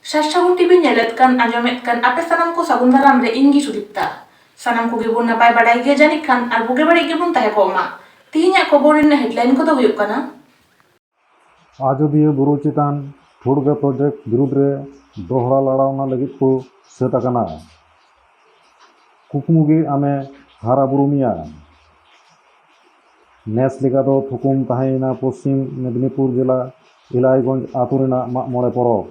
Sar Sagun TV nyelet kan anjomet kan ape sanam ko sagun daram re ingi SUDIPTA. Sanam ko gibon napay baday ge janik kan ar buge bari gibon tahe ko ma. Tihinya khoborin na headline ko do huyuk kana. आजोदीय Buru चितान ठुड़गा project विरुद्ध रे दोहरा लड़ावना लगित को set अकना कुकमुगे आमे हारा बुरुमिया नेस लेका दो थुकुम ताहेना पश्चिम मेदिनीपुर जिला इलाईगंज आतुरेना माग मोड़े परब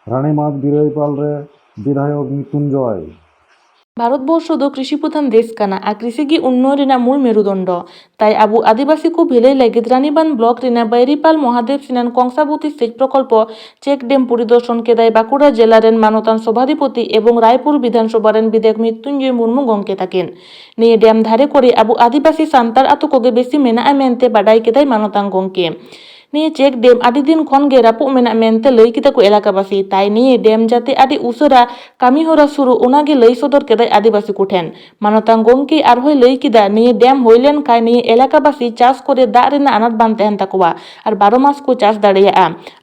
रानीमाग बिराईपाल रे विधायक मृत्युंजय ভারতবর্ষ দো কৃষি প্রধান দেশ কানা আর কৃষি কি উন্নয়নের মূল মেরুদণ্ড তাই আবু আদিবাসী কো ভেলে লাগে রানীবান ব্লক রেনা বাইরিপাল মহাদেব সিনান কংসাবতী সেচ প্রকল্প চেক ড্যাম পরিদর্শন কেদায় বাঁকুড়া জেলারেন মানতান সভাধিপতি এবং রায়পুর বিধানসভারেন বিধায়ক মৃত্যুঞ্জয় মুর্মু গঙ্কে থাকেন নিয়ে ড্যাম ধারে করে আবু আদিবাসী সান্তার আতো কোগে বেশি মেনা মেনতে বাডাই কেদায় মানতান গঙ্কে নিয়ে চেক ড্যাম আদি দিন খন গে রাপু মেনা মেনতে লই কিতা কো এলাকাবাসী তাই নিয়ে ড্যাম যাতে আদি উসরা কামি হরা শুরু ওনাগে লই সদর কেদায় আদিবাসী কুঠেন মানতাং গঙ্কি আর হই লই কিদা নিয়ে ড্যাম হইলেন খাই নিয়ে এলাকাবাসী চাষ করে দা রেনা আনাত বান তেহেন তাকোয়া আর 12 মাস কো চাষ দাঁড়িয়া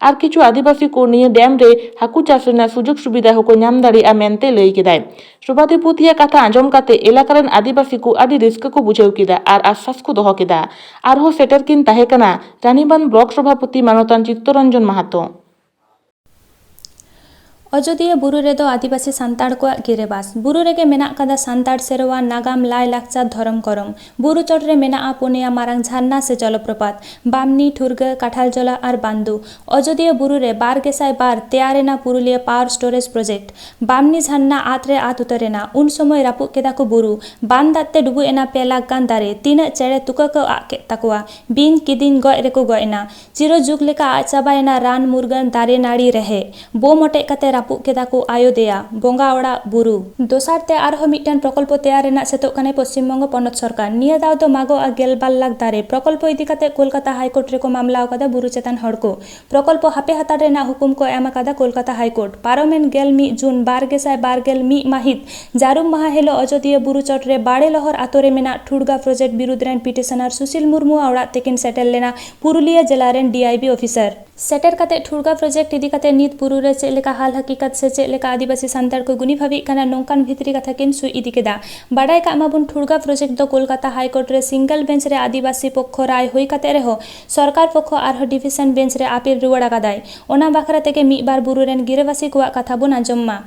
আর কিছু আদিবাসী কো নিয়ে ড্যাম রে হাকু চাষ রেনা সুযোগ সুবিধা হকো নাম দাঁড়িয়া মেনতে লই কিদায় সভাধিপতিয়া কথা আঞ্জম কাতে এলাকারেন আদিবাসী কো আদি রিস্ক কো বুঝাও কিদা আর আশ্বাস কো দহ কিদা আর হো সেটার কিন তাহে কানা রানীবান ব্লক সভাপতি মানতান চিত্তরঞ্জন মাহাতো अजोदिया बुरु रेदो आदिवासी सान्ताड़ को गिरेबास बुरु रेगे मेना कदा सान्ताड़ सेरवा नागाम लाय लाक्चा धरम करम बुरु चोटरे मेना पुनिया मारांग झरना से जलप्रपात बामनी ठुरगा काठाल जला और बांदु अजोदिया बुरु रे 12,000 बार तेयारेना Purulia power storage project Bamni झरना आतरे आत उतरेना उन समय रापु केदा को बुरु बान दाते डुबु एना 2 लाख गान दारे तीन चेड़े तुका को आके तकुआ बिन किदिन गय रेको गयना चिरो जुग लेका आचाबायना रान मुर्गन दारे नाड़ी रहे बो मोटे कते रापु केदा को आयोदेया बोंगा ओड़ा बुरु दोसार ते आरहो मिटन प्रकल्प तैयार रेना सेतो कने पश्चिम बंग पनत सरकार निया दाव दो मागो आ 12 लाख दारे प्रकल्प इदी कते कोलकाता हाईकोर्ट रे को मामला कदा बुरु चेतन हड़को प्रकल्प हापे हातार रेना हुकुम को एम कदा कोलकाता हाईकोर्ट पारोमेन 1 जून 12,022 माहित जारुम माह हेलो अजोदिया बुरु चोट रे बाड़े लहर आतोरे मेना ठुड़गा प्रोजेक्ट विरुद्ध रेन पिटिशनर सुशील मुर्मू ओड़ा तेकिन सेटल लेना पुरुलिया जिला रेन डीआईबी ऑफिसर सेटर कते ठुड़गा प्रोजेक्ट इदी कते नीत बुरु रे चे लेका हाल हकीकत से चे लेका आदिवासी सान्ताड़ को गुनी भावी काना नोंकान भितरी कथा किन सु इदी केदा बाडाय का माबुन ठुड़गा प्रोजेक्ट दो कोलकाता हाईकोर्ट रे सिंगल बेंच रे आदिवासी पक्ष राय होई कते रेहो सरकार पक्ष आरहो डिविजन बेंच रे अपील रुवाड़ा कादाय ओना बाखरा तेके मी बार बुरु रेन गिरेवासी कोआ कथा बुन आंजम्मा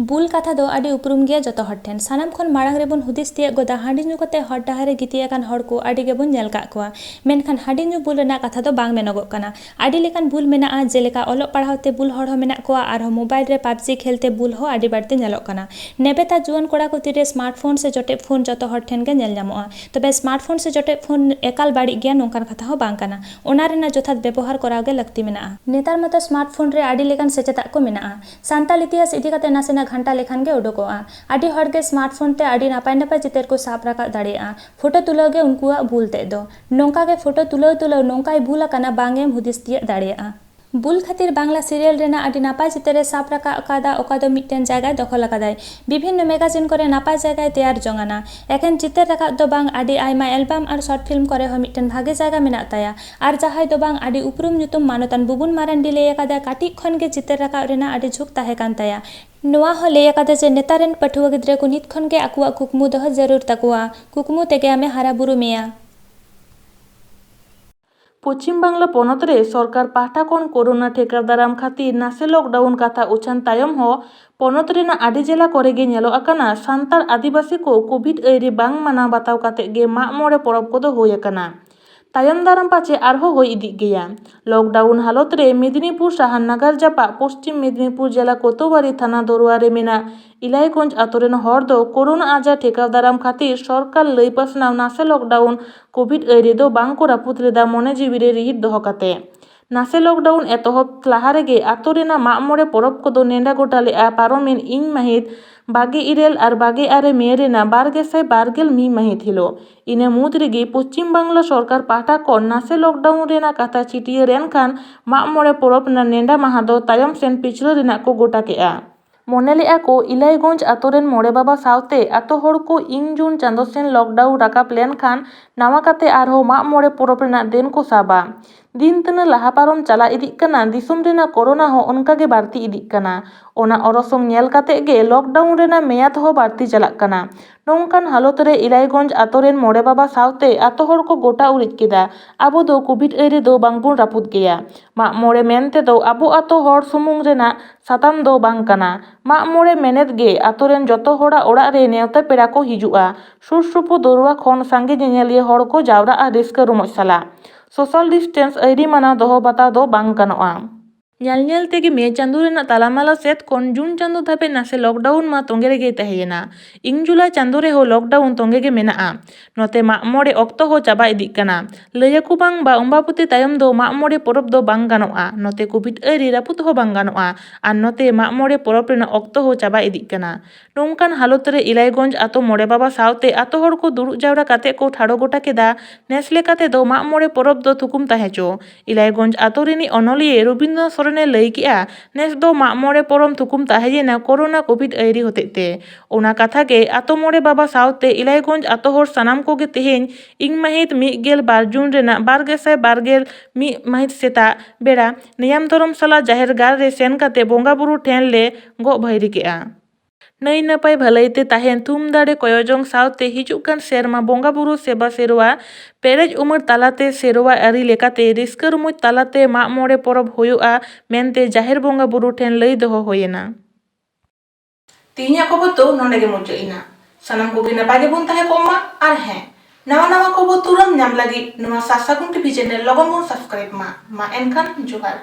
बुल कथा दो आदि उपरुम गया जतो हर ठेन सानाम खन मारांग रेबन हुदिस तिया गोदा हांडी नु कते हर डाहारे गितिया कान हर को आदि गेबन नेल का कोआ मेनखान हांडी नु बुल रेना कथा दो बांग मेनगो काना आदि लेकान बुल मेना आ जेलेका ओलो पढ़ावते बुल हर हो मेना कोआ आर मोबाइल रे पबजी खेलते बुल हो आदि बाड़ते नेलो काना नेबेता जुवन कोड़ा को तिरे स्मार्टफोन से जटे फोन जतो हर ठेन गे नेल ᱧᱟᱢᱚᱜᱼᱟ तबे स्मार्टफोन से जटे फोन एकाल बाड़ी गया नोंकान कथा हो बांग काना ओना रेना जथात व्यवहार कराव गे लगती मेना नेतार मत स्मार्टफोन रे आदि लेकान सेचेता को मेना सान्ताल इतिहास इदी कते नासेना घंटा लेखान गे उडोकोआ आदि हरगे स्मार्टफोन ते आदि नापाय नापाय चितर को साफ राका दाड़ेआ फोटो तुलाव गे उनकुआ भूल ते दो नोंका गे फोटो तुलाव नोंकाय भूला काना बांगेम हुदिस तिया दाड़ेआ बुल खातिर बांग्ला सीरियल रेना आदि नापाय चितरे साफ राका अकादा ओकादो मिटन जायगा दखल अकादाय विभिन्न मैगजीन करे नापाय जायगा तैयार जंगाना एकेन चितर राका दो बांग आदि आयमा एल्बाम और शॉर्ट फिल्म करे हो मिटन भागे जायगा मेना ताया और जहाय दो बांग आदि उपरुम nyutum मानतान बुबुन मारन दिले अकादा काटी खन गे चितर राका रेना आदि झुक ताहे कान ताया नोआ हो ले अकादा जे नेतारेन पठुआ गिद्रे को नित खन गे अकुआ कुकमु दह जरूर तकुआ कुकमु तेगे आमे हारा बुरु मेया पश्चिम बांगला पनत रे सरकार पाहटा कोन कोरोना ठेका दाराम खातिर नासे लॉकडाउन कथा उछान तायम हो पनत रेना आदि जिला करे गे नेलो अकाना सान्ताड़ आदिवासी को कोविड एरी बांग माना बाताव काते गे माग मोड़े परब कोदो होय अकाना तायम दाराम पाचे आरहो होय इदी गया लॉकडाउन हालत रे मेदिनीपुर शहर नगर जापा पश्चिम मेदिनीपुर जिला कोतोबाड़ी थाना दरुआरे मेना इलाईगंज आतोरेन हर दो कोरोना आजार ठेकाव दाराम खातिर सरकार लई पासनाव नासे लॉकडाउन कोविड एरी दो बांग को रापुत लेदा मने जीवी रे रिहिट दोह काते नासे लॉकडाउन एतहब लाहा रेगे आतोरेना माग मोड़े परब कोदो नेंडा गोटा लेआ पारोमेन इन माहित 22 और 22 मे रेना 12,022 माहित हिलो इने मुद रेगे पश्चिम बांगला सरकार पाहटा को नासे लॉकडाउन रेना कथा चिटिया रेन खान माग मोड़े परब ना नेंडा माहा दो तायम सेन पिछला रेना को गोटा केआ मने लेआ को इलाईगंज आतोरेन मोड़े बाबा सावते आतो हर को इन जून चांदो सेन लॉकडाउन राकाब लेन खान नावा काते आरहो माग मोड़े परब रेना दिन को साबा दिन तना लाहा पारम चला इदिक कना दिसोम रेना कोरोना हो उनका गे बाड़ती इदिक कना ओना अरसोंग नेल काते गे लॉकडाउन रेना मेयाद हो बाड़ती चलाक कना नोंकान हालत रे इलाईगंज आतो रेन मोड़े बाबा सावते आतो हर को गोटा उड़िज केदा आबो दो कोविड एरे दो बांगबुन रापुद गेया माग मोड़े मेनते दो आबो आतो हर सुमुंग रेना साताम दो बांग कना माग मोड़े मेनेद गे आतो रेन जतो होड़ा ओड़ा रे नेवता पेड़ा को हिजुआ सुर सुपु दरुआ खन सांगे जेनेलिया हर को जावरा रिस्का रुमज साला सोशल डिस्टेंस आईडी माना दोहो बाता दो बांग गानोआ ᱧᱮᱞ तेगे मे चांदो रेना तालामाला सेट खन जून चांदो धाबे नासे लॉकडाउन मा तोंगे रेगे तहेयेना इन जुलाई चांदो रे हो लॉकडाउन तोंगे गे मेनाआ नोते माग मोड़े ऑक्तो हो चाबा इदिक कना लैयाकु बांग बा अम्बापति तायम दो माग मोड़े परब दो बांग गानोआ नोते कोविड आईरी रापुत हो बांग गानोआ आर नोते माग मोड़े परब रेना ऑक्तो हो चाबा इदिक कना नोंकान हालत रे इलाईगंज आतो मोड़े बाबा सावते आतो हर को दुड़ुब जावरा काते को ठाड़ो गोटा केदा नेस लेकाते दो माग मोड़े परब दो थुकुम ताहेचो इलाईगंज आतो रेनी अनलिये रविन्द्र सोरेने लई किया नेस दो माग मोड़े परम थुकुम ताहेजेना कोरोना कोविड आईरी होतेते ओना कथा गे आतो मोड़े बाबा सावते इलाईगंज आतो हर सानाम कोगे तेहेन इंग माहित 1 जून रेना 2021 माहित सेता बेड़ा नियम धर्मशाला जाहेर गार रे सेन काते बोंगा बुरु ठेन ले गो भैरी केआ नई नपाय भलाईते ताहेन थुम दाड़े कयोजोंग सावते हिजुकान सेरमा बोंगा बुरु सेबा सेरवा पेरेज उमर तालाते सेरवा आरी लेकाते रिस्का रुमुज तालाते माग मोड़े परब होयुआ मेनते जाहेर बोंगा बुरु ठेन लई दोहो होयेना तीनिया खबर तो नोंडे गे मुचाद इना सानाम कोगे नपाय गे बुन ताहे कोमा आर हें नवा नवा खबर तुरंत नाम लगी नवा सार सागुन टीवी चैनल लगन बुन सब्सक्राइब मा एनखान जोहार।